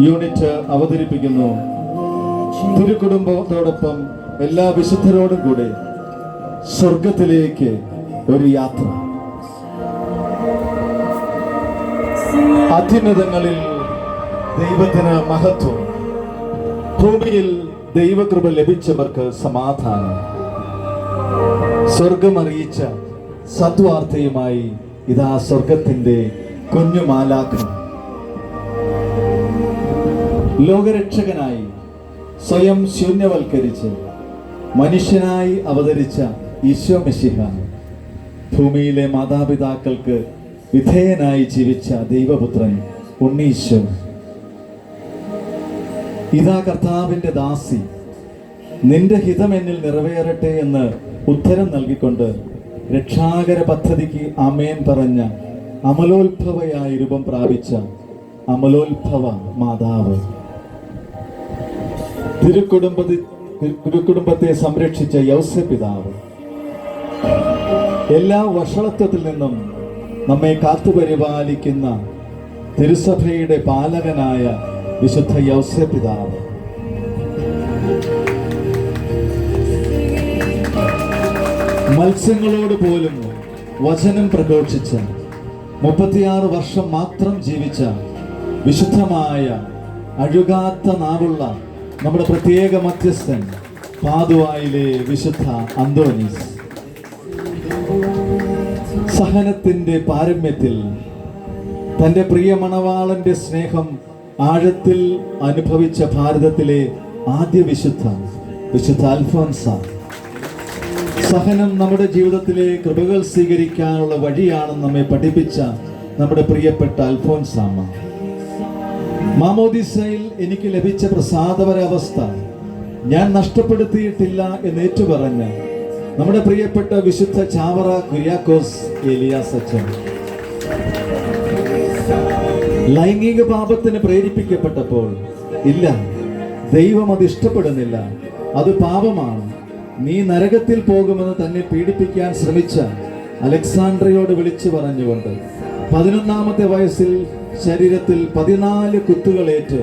Unit അവതരിപ്പിക്കുന്നു. തിരുക്കുടുംബത്തോടൊപ്പം എല്ലാ വിശുദ്ധരോടും കൂടെ സ്വർഗത്തിലേക്ക് ഒരു യാത്ര. അത്യുന്നതങ്ങളിൽ ദൈവത്തിന് മഹത്വം, ഭൂമിയിൽ ദൈവകൃപ ലഭിച്ചവർക്ക് സമാധാനം. സ്വർഗമറിയിച്ച സദ്വാർത്തയുമായി ഇതാ സ്വർഗത്തിന്റെ കുഞ്ഞുമാലാഖൻ. ലോകരക്ഷകനായി സ്വയം ശൂന്യവൽക്കരിച്ച് മനുഷ്യനായി അവതരിച്ച ഈശോ മിശിഹ, ഭൂമിയിലെ മാതാപിതാക്കൾക്ക് വിധേയനായി ജീവിച്ച ദൈവപുത്രൻ ഉണ്ണീശോ, ഇതാ കർത്താവിന്റെ ദാസി, നിന്റെ ഹിതം എന്നിൽ നിറവേറട്ടെ എന്ന് ഉത്തരം നൽകിക്കൊണ്ട് രക്ഷാകര പദ്ധതിക്ക് ആമേൻ പറഞ്ഞ അമലോത്ഭവയായി രൂപം പ്രാപിച്ച അമലോത്ഭവ മാതാവ്, തിരുക്കുടുംബത്തെ സംരക്ഷിച്ച യൗസപിതാവ്, എല്ലാ വഷളത്വത്തിൽ നിന്നും നമ്മെ കാത്തുപരിപാലിക്കുന്ന തിരുസഭയുടെ പാലകനായ വിശുദ്ധ യൗസപിതാവ്, മത്സ്യങ്ങളോട് പോലും വചനം പ്രഘോഷിച്ച 36 വർഷം മാത്രം ജീവിച്ച വിശുദ്ധമായ അഴുകാത്ത നാവുള്ള നമ്മുടെ പ്രത്യേക മധ്യസ്ഥൻ പാതുവായിലെ വിശുദ്ധ അന്തോനീസ്, സഹനത്തിന്റെ പാരമ്യത്തിൽ തന്റെ പ്രിയ മണവാളന്റെ സ്നേഹം ആഴത്തിൽ അനുഭവിച്ച ഭാരതത്തിലെ ആദ്യ വിശുദ്ധ അൽഫോൻസ. സഹനം നമ്മുടെ ജീവിതത്തിലെ കൃപകൾ സ്വീകരിക്കാനുള്ള വഴിയാണെന്ന് നമ്മെ പഠിപ്പിച്ച നമ്മുടെ പ്രിയപ്പെട്ട അൽഫോൻസാമ്മ. മാമോദിസയിൽ എനിക്ക് ലഭിച്ച പ്രസാദപരാവസ്ഥ ഞാൻ നഷ്ടപ്പെടുത്തിയിട്ടില്ല എന്ന് ഏറ്റുപറഞ്ഞ നമ്മുടെ പ്രിയപ്പെട്ട വിശുദ്ധ ചാവറ കുര്യാക്കോസ് ഏലിയാസ് അച്ഛൻ. ലൈംഗിക പാപത്തിന് പ്രേരിപ്പിക്കപ്പെട്ടപ്പോൾ ഇല്ല, ദൈവം അത് ഇഷ്ടപ്പെടുന്നില്ല, അത് പാപമാണ്, നീ നരകത്തിൽ പോകുമെന്ന് തന്നെ പീഡിപ്പിക്കാൻ ശ്രമിച്ച അലക്സാണ്ട്രയോട് വിളിച്ചു പറഞ്ഞുകൊണ്ട് 11ാമത്തെ വയസ്സിൽ ശരീരത്തിൽ 14 കുത്തുകളേറ്റ്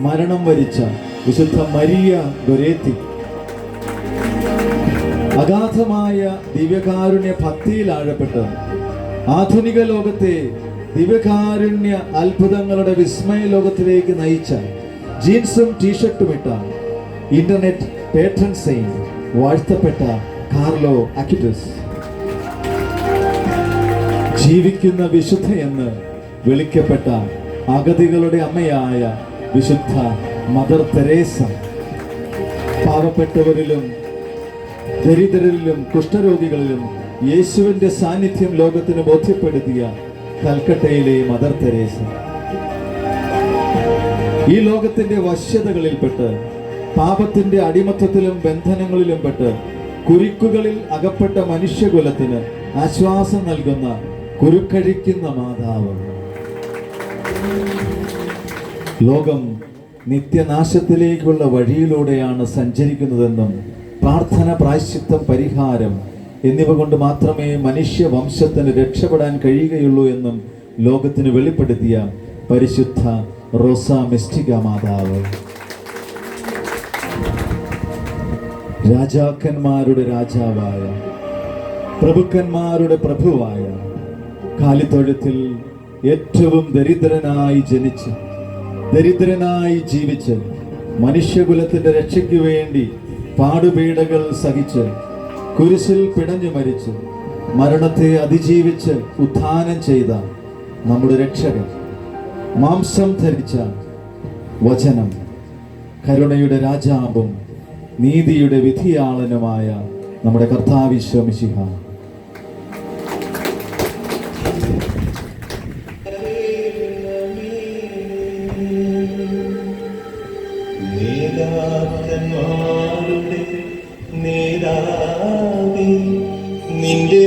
മരണം വരിച്ച വിശുദ്ധ മരിയ ഗൊരേത്തി, അഗാധമായ ദിവ്യകാരുണ്യ ഭക്തിയിൽ ആഴപ്പെട്ട് ആധുനിക ലോകത്തെ ദിവ്യകാരുണ്യ അത്ഭുതങ്ങളുടെ വിസ്മയ ലോകത്തിലേക്ക് നയിച്ച ജീൻസും ടീഷർട്ടും ഇട്ട ഇന്റർനെറ്റ് പേട്രൺ സെയിന്റ് വാഴ്ത്തപ്പെട്ട കാർലോ അക്വിറ്റസ്, ജീവിക്കുന്ന വിശുദ്ധ എന്ന് വിളിക്കപ്പെട്ട അഗതികളുടെ അമ്മയായ വിശുദ്ധ മദർ തെരേസ, പാവപ്പെട്ടവരിലും ദരിദ്രരിലും കുഷ്ഠരോഗികളിലും യേശുവിന്റെ സാന്നിധ്യം ലോകത്തിന് ബോധ്യപ്പെടുത്തിയ കൽക്കട്ടയിലെ മദർ തെരേസ, ഈ ലോകത്തിന്റെ വശ്യതകളിൽപ്പെട്ട് പാപത്തിന്റെ അടിമത്തത്തിലും ബന്ധനങ്ങളിലും പെട്ട് കുരുക്കുകളിൽ അകപ്പെട്ട മനുഷ്യകുലത്തിന് ആശ്വാസം നൽകുന്ന കുരുക്കഴിക്കുന്ന മാതാവ്. ലോകം നിത്യനാശത്തിലേക്കുള്ള വഴിയിലൂടെയാണ് സഞ്ചരിക്കുന്നതെന്നും പ്രാർത്ഥന, പ്രായശ്ചിത്തം, പരിഹാരം എന്നിവ കൊണ്ട് മാത്രമേ മനുഷ്യവംശത്തിന് രക്ഷപ്പെടാൻ കഴിയുകയുള്ളൂ എന്നും ലോകത്തിന് വെളിപ്പെടുത്തിയ പരിശുദ്ധ റോസ മിസ്റ്റിക മാതാവ്, രാജാക്കന്മാരുടെ രാജാവായ, പ്രഭുക്കന്മാരുടെ പ്രഭുവായ, കാലിത്തൊഴുത്തിൽ ഏറ്റവും ദരിദ്രനായി ജനിച്ച് ദരിദ്രനായി ജീവിച്ച് മനുഷ്യകുലത്തിന്റെ രക്ഷയ്ക്ക് വേണ്ടി പാടുപീഡകൾ സഹിച്ച് കുരിശിൽ പിടഞ്ഞു മരിച്ച് മരണത്തെ അതിജീവിച്ച് ഉത്ഥാനം ചെയ്ത നമ്മുടെ രക്ഷകൻ, മാംസം ധരിച്ച വചനം, കരുണയുടെ രാജാവും നീതിയുടെ വിധിയാളനുമായ നമ്മുടെ കർത്താവ് ഈശോ മിശിഹ, നിന്റെ